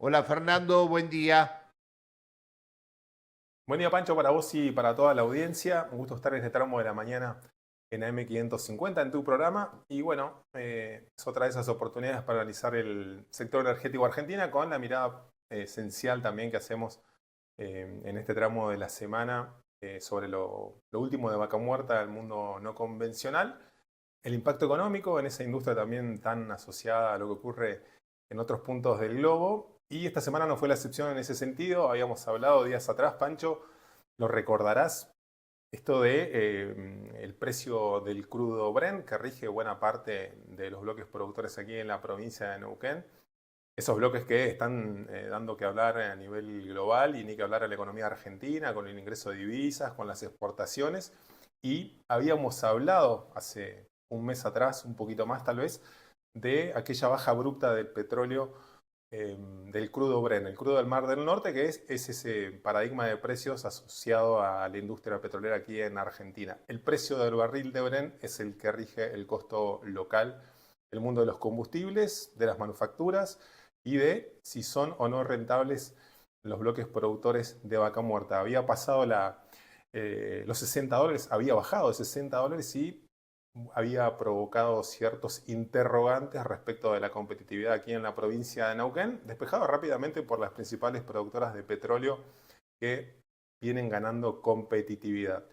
Hola Fernando, buen día. Buen día, Pancho, para vos y para toda la audiencia. Un gusto estar en este tramo de la mañana en AM550 en tu programa. Y bueno, es otra de esas oportunidades para analizar el sector energético argentina con la mirada esencial también que hacemos en este tramo de la semana sobre lo último de Vaca Muerta del mundo no convencional. El impacto económico en esa industria también tan asociada a lo que ocurre en otros puntos del globo. Y esta semana no fue la excepción en ese sentido. Habíamos hablado días atrás, Pancho, lo recordarás, esto de el precio del crudo Brent, que rige buena parte de los bloques productores aquí en la provincia de Neuquén. Esos bloques que están dando que hablar a nivel global y ni que hablar a la economía argentina, con el ingreso de divisas, con las exportaciones. Y habíamos hablado hace un mes atrás, un poquito más tal vez, de aquella baja abrupta del petróleo, del crudo Brent, el crudo del Mar del Norte, que es ese paradigma de precios asociado a la industria petrolera aquí en Argentina. El precio del barril de Brent es el que rige el costo local, el mundo de los combustibles, de las manufacturas y de si son o no rentables los bloques productores de vaca muerta. Había pasado los $60, había bajado de $60 y había provocado ciertos interrogantes respecto de la competitividad aquí en la provincia de Neuquén, despejado rápidamente por las principales productoras de petróleo que vienen ganando competitividad.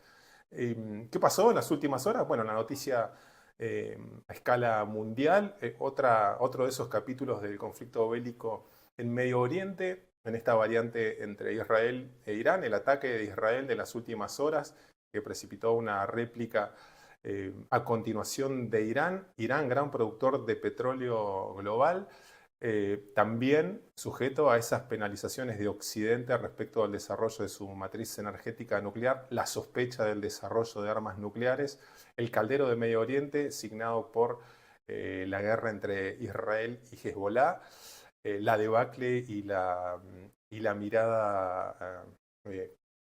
¿Qué pasó en las últimas horas? Bueno, la noticia a escala mundial, otro de esos capítulos del conflicto bélico en Medio Oriente, en esta variante entre Israel e Irán, el ataque de Israel de las últimas horas que precipitó una réplica a continuación de Irán. Irán, gran productor de petróleo global, también sujeto a esas penalizaciones de Occidente respecto al desarrollo de su matriz energética nuclear, la sospecha del desarrollo de armas nucleares, el caldero de Medio Oriente, signado por la guerra entre Israel y Hezbollah, la debacle y la mirada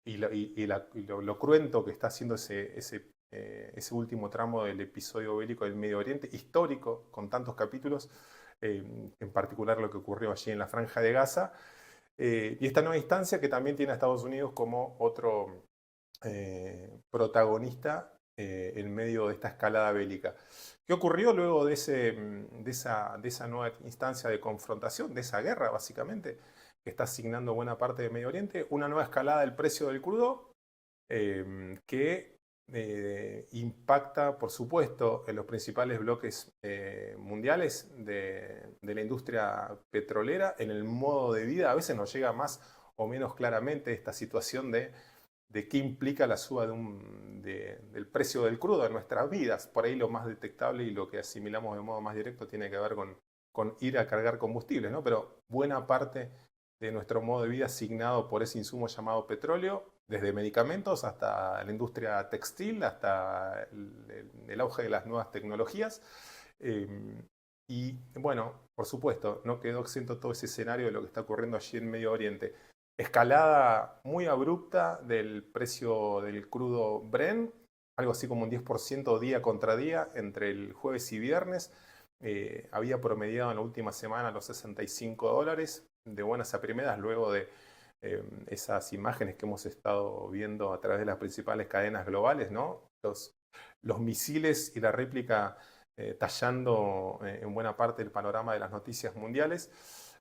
y lo cruento que está haciendo ese último tramo del episodio bélico del Medio Oriente, histórico, con tantos capítulos, en particular lo que ocurrió allí en la Franja de Gaza, y esta nueva instancia que también tiene a Estados Unidos como otro protagonista en medio de esta escalada bélica. ¿Qué ocurrió luego de esa nueva instancia de confrontación, de esa guerra básicamente, que está asignando buena parte de Medio Oriente? Una nueva escalada del precio del crudo, que impacta, por supuesto, en los principales bloques mundiales de la industria petrolera, en el modo de vida. A veces nos llega más o menos claramente esta situación de qué implica la suba del precio del crudo en nuestras vidas. Por ahí lo más detectable y lo que asimilamos de modo más directo tiene que ver con ir a cargar combustibles, ¿no? Pero buena parte de nuestro modo de vida asignado por ese insumo llamado petróleo, desde medicamentos hasta la industria textil, hasta el auge de las nuevas tecnologías. Eh, y bueno, por supuesto, no quedó exento todo ese escenario de lo que está ocurriendo allí en Medio Oriente. Escalada muy abrupta del precio del crudo Brent, algo así como un 10% día contra día entre el jueves y viernes. Había promediado en la última semana los $65, de buenas a primeras, luego de esas imágenes que hemos estado viendo a través de las principales cadenas globales, ¿no? Los misiles y la réplica tallando en buena parte el panorama de las noticias mundiales.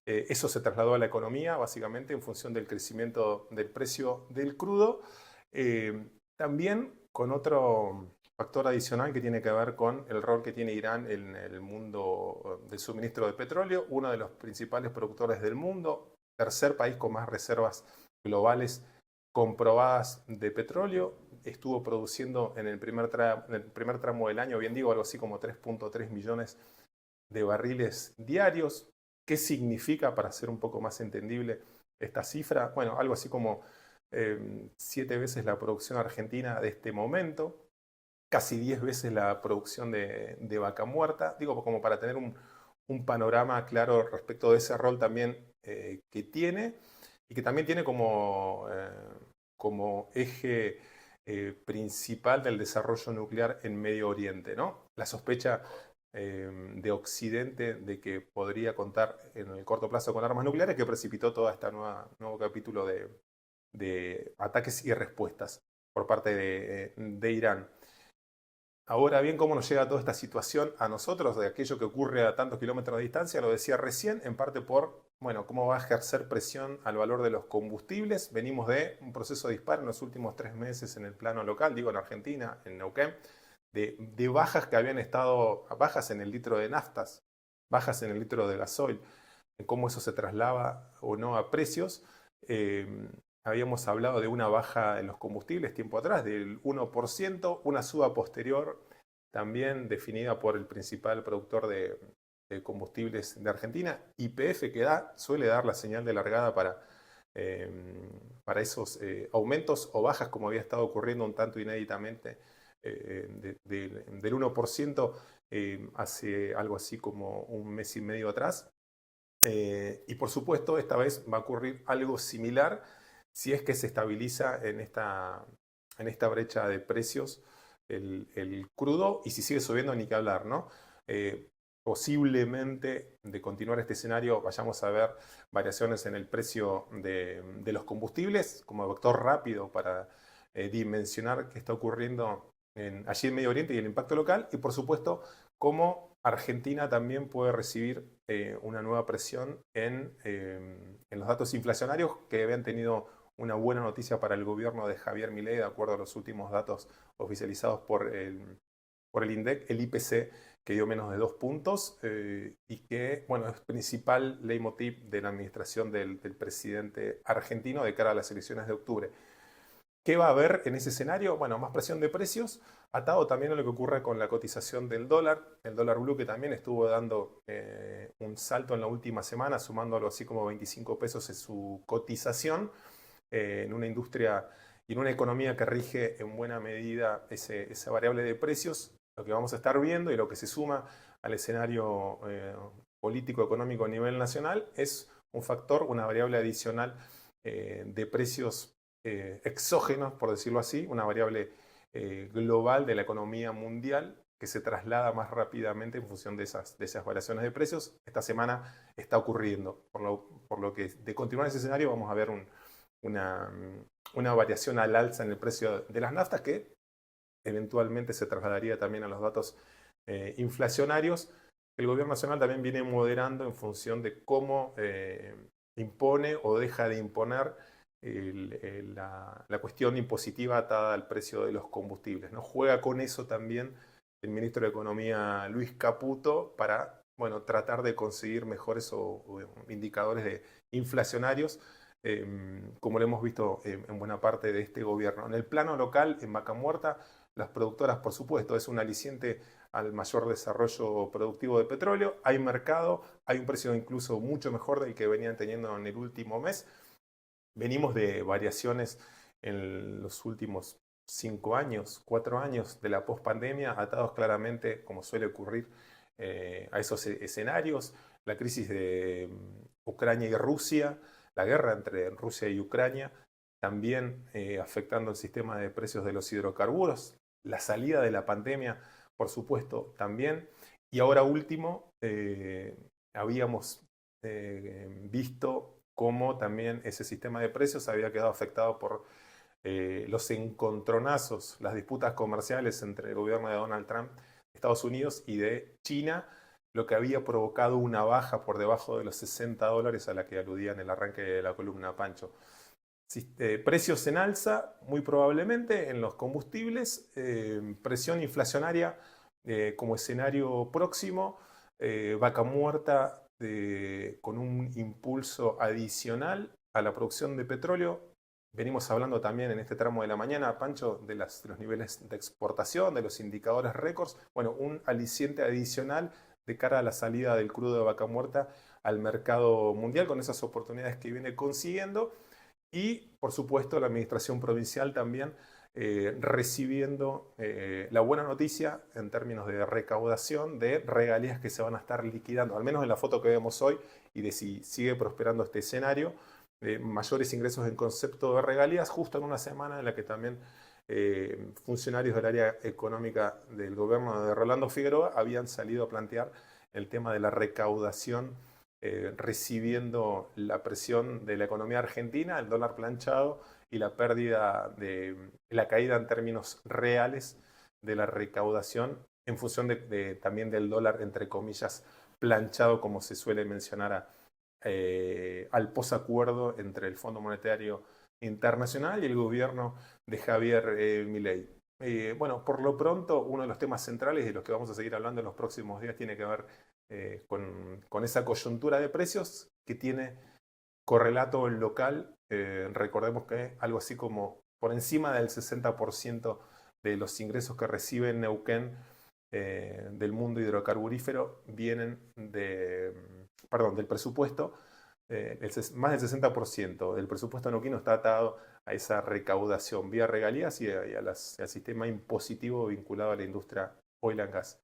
Eso se trasladó a la economía, básicamente, en función del crecimiento del precio del crudo. También con otro factor adicional que tiene que ver con el rol que tiene Irán en el mundo del suministro de petróleo, uno de los principales productores del mundo, tercer país con más reservas globales comprobadas de petróleo. Estuvo produciendo en el primer tramo del año, bien digo, algo así como 3.3 millones de barriles diarios. ¿Qué significa, para hacer un poco más entendible esta cifra? Bueno, algo así como 7 veces la producción argentina de este momento, casi 10 veces la producción de vaca muerta. Digo, como para tener un panorama claro respecto de ese rol también que tiene y que también tiene como eje principal del desarrollo nuclear en Medio Oriente, ¿no? La sospecha de Occidente de que podría contar en el corto plazo con armas nucleares, que precipitó todo este nuevo capítulo de ataques y respuestas por parte de Irán. Ahora bien, ¿cómo nos llega toda esta situación a nosotros de aquello que ocurre a tantos kilómetros de distancia? Lo decía recién, en parte por, bueno, cómo va a ejercer presión al valor de los combustibles. Venimos de un proceso disparo en los últimos 3 meses en el plano local, digo en Argentina, en Neuquén, de bajas que habían estado, bajas en el litro de naftas, bajas en el litro de gasoil, en cómo eso se traslada o no a precios. Habíamos hablado de una baja en los combustibles tiempo atrás, del 1%, una suba posterior también definida por el principal productor de combustibles de Argentina, YPF, que suele dar la señal de largada para esos aumentos o bajas como había estado ocurriendo un tanto inéditamente del 1% hace algo así como un mes y medio atrás. Y por supuesto, esta vez va a ocurrir algo similar si es que se estabiliza en esta brecha de precios el crudo, y si sigue subiendo ni que hablar, ¿no? Posiblemente de continuar este escenario vayamos a ver variaciones en el precio de los combustibles como vector rápido para dimensionar qué está ocurriendo allí en Medio Oriente y el impacto local, y por supuesto cómo Argentina también puede recibir una nueva presión en los datos inflacionarios que habían tenido una buena noticia para el gobierno de Javier Milei, de acuerdo a los últimos datos oficializados por el INDEC, el IPC, que dio menos de 2 puntos y que, bueno, es principal leitmotiv de la administración del presidente argentino de cara a las elecciones de octubre. ¿Qué va a haber en ese escenario? Bueno, más presión de precios, atado también a lo que ocurre con la cotización del dólar. El dólar blue, que también estuvo dando un salto en la última semana, sumando algo así como 25 pesos en su cotización, en una industria y en una economía que rige en buena medida esa variable de precios. Lo que vamos a estar viendo y lo que se suma al escenario político económico a nivel nacional es un factor, una variable adicional de precios exógenos, por decirlo así, una variable global de la economía mundial que se traslada más rápidamente en función de esas variaciones de precios. Esta semana está ocurriendo, por lo que de continuar ese escenario vamos a ver una variación al alza en el precio de las naftas que eventualmente se trasladaría también a los datos inflacionarios. El gobierno nacional también viene moderando en función de cómo impone o deja de imponer la cuestión impositiva atada al precio de los combustibles, ¿no? Juega con eso también el ministro de Economía Luis Caputo para, bueno, tratar de conseguir mejores o indicadores inflacionarios, como lo hemos visto en buena parte de este gobierno. En el plano local, en Vaca Muerta, las productoras, por supuesto, es un aliciente al mayor desarrollo productivo de petróleo. Hay mercado, hay un precio incluso mucho mejor del que venían teniendo en el último mes. Venimos de variaciones en los últimos 5 años, 4 años de la pospandemia, atados claramente, como suele ocurrir, a esos escenarios. La crisis de Ucrania y Rusia, la guerra entre Rusia y Ucrania, también afectando el sistema de precios de los hidrocarburos. La salida de la pandemia, por supuesto, también. Y ahora último, habíamos visto cómo también ese sistema de precios había quedado afectado por los encontronazos, las disputas comerciales entre el gobierno de Donald Trump de Estados Unidos y de China, lo que había provocado una baja por debajo de los $60 a la que aludía en el arranque de la columna Pancho. Precios en alza, muy probablemente, en los combustibles, presión inflacionaria como escenario próximo, Vaca Muerta con un impulso adicional a la producción de petróleo. Venimos hablando también en este tramo de la mañana, Pancho, de los niveles de exportación, de los indicadores récords. Bueno, un aliciente adicional de cara a la salida del crudo de Vaca Muerta al mercado mundial, con esas oportunidades que viene consiguiendo. Y, por supuesto, la administración provincial también recibiendo la buena noticia en términos de recaudación de regalías que se van a estar liquidando, al menos en la foto que vemos hoy, y de si sigue prosperando este escenario, mayores ingresos en concepto de regalías, justo en una semana en la que también funcionarios del área económica del gobierno de Rolando Figueroa habían salido a plantear el tema de la recaudación, recibiendo la presión de la economía argentina, el dólar planchado y la pérdida de la caída en términos reales de la recaudación en función también del dólar, entre comillas, planchado, como se suele mencionar al posacuerdo entre el Fondo Monetario Internacional y el gobierno de Javier Milei. Bueno, por lo pronto, uno de los temas centrales de los que vamos a seguir hablando en los próximos días tiene que ver con esa coyuntura de precios que tiene correlato local. Recordemos que algo así como por encima del 60% de los ingresos que recibe Neuquén del mundo hidrocarburífero vienen del presupuesto. Más del 60% del presupuesto neuquino está atado a esa recaudación vía regalías y al sistema impositivo vinculado a la industria oil and gas.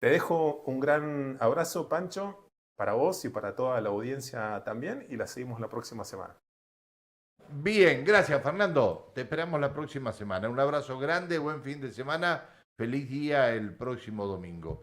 Te dejo un gran abrazo, Pancho, para vos y para toda la audiencia también, y la seguimos la próxima semana. Bien, gracias Fernando. Te esperamos la próxima semana. Un abrazo grande, buen fin de semana, feliz día el próximo domingo.